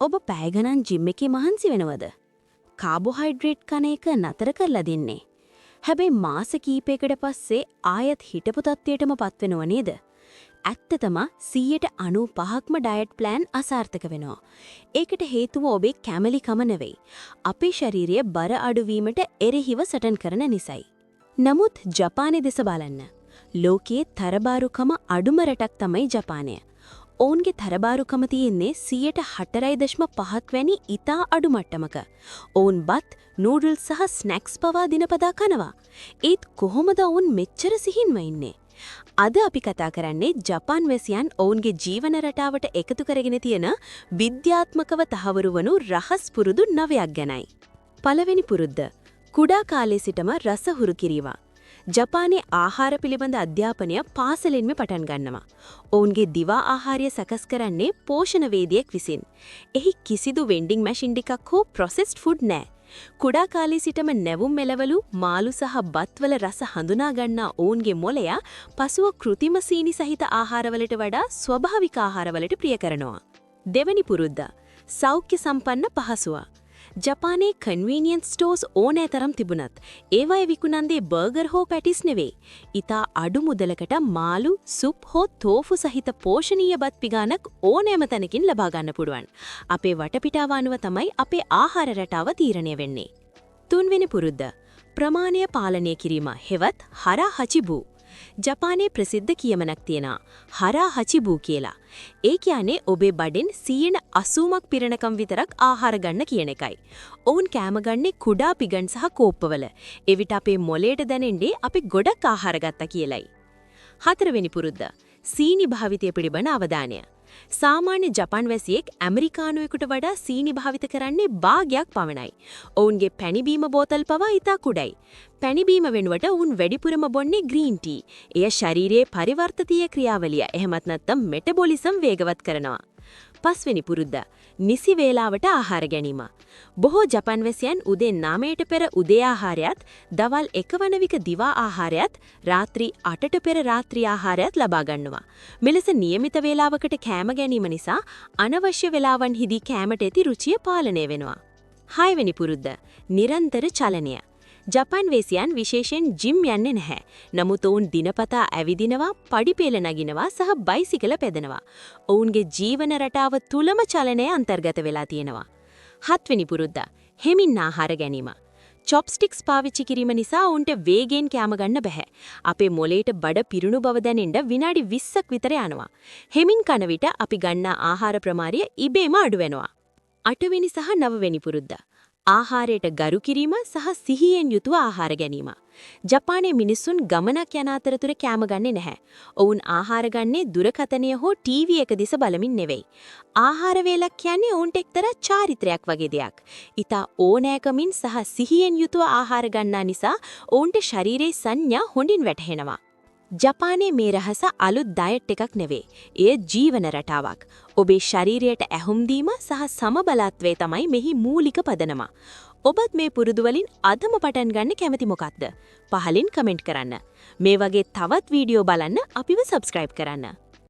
ඔබ පැය ගණන් ජිම් එකේ මහන්සි වෙනවද? කාබෝහයිඩ්‍රේට් කන එක නතර කරලා දෙන්නේ. හැබැයි මාස කීපයකට පස්සේ ආයත් හිටපු තත්ත්වයටම පත් වෙනව නේද? ඇත්තටම 95%ක්ම ඩයට් ප්ලෑන් අසාර්ථක වෙනවා. ඒකට හේතුව ඔබේ කැමලිකම නෙවෙයි. අපේ ශරීරයේ බර අඩුවීමට එරෙහිව සටන් කරන නිසයි. නමුත් ජපානයේ දෙස බලන්න. ලෝකයේ තරබාරුකම අඩුම රටක් තමයි ජපානය. ඔවුන්ගේ තරබාරුකම තියෙන්නේ 4.5% වැනි ඉතා අඩු මට්ටමක. ඔවුන් බත්, නූඩල්ස් සහ ස්නැක්ස් පවා දිනපතා කනවා. ඒත් කොහොමද ඔවුන් මෙච්චර සිහින්ව ඉන්නේ? අද අපි කතා කරන්නේ ජපාන් වැසියන් ඔවුන්ගේ ජීවන රටාවට එකතු කරගෙන තියෙන විද්‍යාත්මකව තහවුරු වනු රහස් පුරුදු 9ක් ගැනයි. පළවෙනි පුරුද්ද කුඩා කාලේ සිටම රස හුරු කිරීම. ජපානයේ ආහාර පිළිබඳ අධ්‍යාපනය පාසලෙන්ම පටන් ගන්නවා. ඔවුන්ගේ දිවා ආහාරය සකස් කරන්නේ පෝෂණවේදියෙක් විසින්. එහි කිසිදු වෙන්ඩිං මැෂින් ටිකක් හෝ ප්‍රොසෙස්ඩ් ෆුඩ් නැහැ. කුඩා කාලේ සිටම නැවුම් මෙලවලු මාළු සහ බත්වල රස හඳුනා ගන්නා ඔවුන්ගේ මොළය පසුව කෘතිම සීනි සහිත ආහාරවලට වඩා ස්වභාවික ආහාරවලට ප්‍රිය කරනවා. දෙවැනි පුරුද්ද සෞඛ්‍ය සම්පන්න පහසුව. ජපානයේ කන්වීනියන්ස් ස්ටෝර්ස් ඕනෑ තරම් තිබුණත් ඒවයේ විකුණන්දේ බර්ගර් හෝ පැටිස් නෙවෙයි. ඉතා අඩු මුදලකට මාළු, සුප් හෝ තෝෆු සහිත පෝෂණීය බත් පිගානක් ඕනෑම තැනකින් ලබා ගන්න පුළුවන්. අපේ වටපිටාව අනුව තමයි අපේ ආහාර රටාව තීරණය වෙන්නේ. තුන්වෙනි පුරුද්ද ප්‍රමාණය පාලනය කිරීම හෙවත් හරා හචිබු. ජපානයේ ප්‍රසිද්ධ කියමනක් තියෙනවා හරා හචිබු කියලා. ඒ කියන්නේ ඔබේ බඩෙන් 80ක් පිරණකම් විතරක් ආහාර ගන්න කියන එකයි. ඔවුන් කෑම ගන්නේ කුඩා පිගන් සහ කෝප්පවල. එවිට අපේ මොළයට දැනෙන්නේ අපි ගොඩක් ආහාර ගත්තා කියලයි. හතරවෙනි පුරුද්ද සීනි භාවිතය පිළිබඳ අවධානය. සාමාන්‍ය ජපාන් වැසියෙක් ඇමරිකානුවෙකුට වඩා සීනි භාවිත කරන්නේ භාගයක් පමණයි. ඔවුන්ගේ පැණිබීම බෝතල් පවා ඉතා කුඩයි. පැණිබීම වෙනුවට ඔවුන් වැඩිපුරම බොන්නේ ග්‍රීන් ටී. එය ශරීරයේ පරිවර්තනීය ක්‍රියාවලිය එහෙමත් නැත්නම් මෙටබොලිසම් වේගවත් කරනවා. පස්වෙනි පුරුද්ද නිසි වේලාවට ආහාර ගැනීම. බොහෝ ජපාන් වැසියන් උදේ 9ට පෙර උදේ ආහාරයත්, දවල් 1 වන විට දිවා ආහාරයත්, රාත්‍රී 8ට පෙර රාත්‍රී ආහාරයත් ලබා ගන්නවා. මෙලෙස નિયમિત වේලාවකට කෑම ගැනීම නිසා අනවශ්‍ය වේලාවන්හිදී කෑමට ඇති රුචිය පාලනය වෙනවා. 6 වෙනි පුරුද්ද නිරන්තර චලනය. ජපාන් වේසියන් විශේෂයෙන් ජිම් යන්නේ නැහැ. නමුත් ඔවුන් දිනපතා ඇවිදිනවා, පඩිපෙළ නගිනවා සහ බයිසිකල පෙදෙනවා. ඔවුන්ගේ ජීවන රටාව තුලම චලනය අන්තර්ගත වෙලා තියෙනවා. 7 වෙනි පුරුද්ද හෙමින් ආහාර ගැනීම. චොප්ස්ටික්ස් පාවිච්චි කිරීම නිසා ඔවුන්ට වේගෙන් කෑම ගන්න බෑ. අපේ මොළයට බඩ පිරුණු බව දැනෙන්න විනාඩි 20ක් විතර යනවා. හෙමින් කන විට අපි ගන්නා ආහාර ප්‍රමාණය ඉබේම අඩු වෙනවා. 8 වෙනි සහ 9 වෙනි පුරුද්ද ආහාරයට ගරු කිරීම සහ සිහියෙන් යුතුව ආහාර ගැනීම. ජපානයේ මිනිසුන් ගමනක් යන අතරතුර කෑම ගන්නේ නැහැ. ඔවුන් ආහාර ගන්නේ දුරකථනය හෝ ටීවී එක දිස බලමින් නෙවෙයි. ආහාර වේලක් කියන්නේ ඔවුන්ට එක්තරා චාරිත්‍රයක් වගේ දෙයක්. ඊට ඕනෑකමින් සහ සිහියෙන් යුතුව ආහාර ගන්නා නිසා ඔවුන්ට ශරීරයේ සංඥා හොඳින් වැටහෙනවා. ජපානයේ මේ රහස අලුත් ඩයට් එකක් නෙවෙයි. එය ජීවන රටාවක්. ඔබේ ශරීරයට ඇහුම් දීම සහ සමබලත්වය තමයි මෙහි මූලික පදනම. ඔබත් මේ පුරුදු වලින් අදම පටන් ගන්න කැමති මොකක්ද? පහලින් කමෙන්ට් කරන්න. මේ වගේ තවත් වීඩියෝ බලන්න අපිව සබ්ස්ක්‍රයිබ් කරන්න.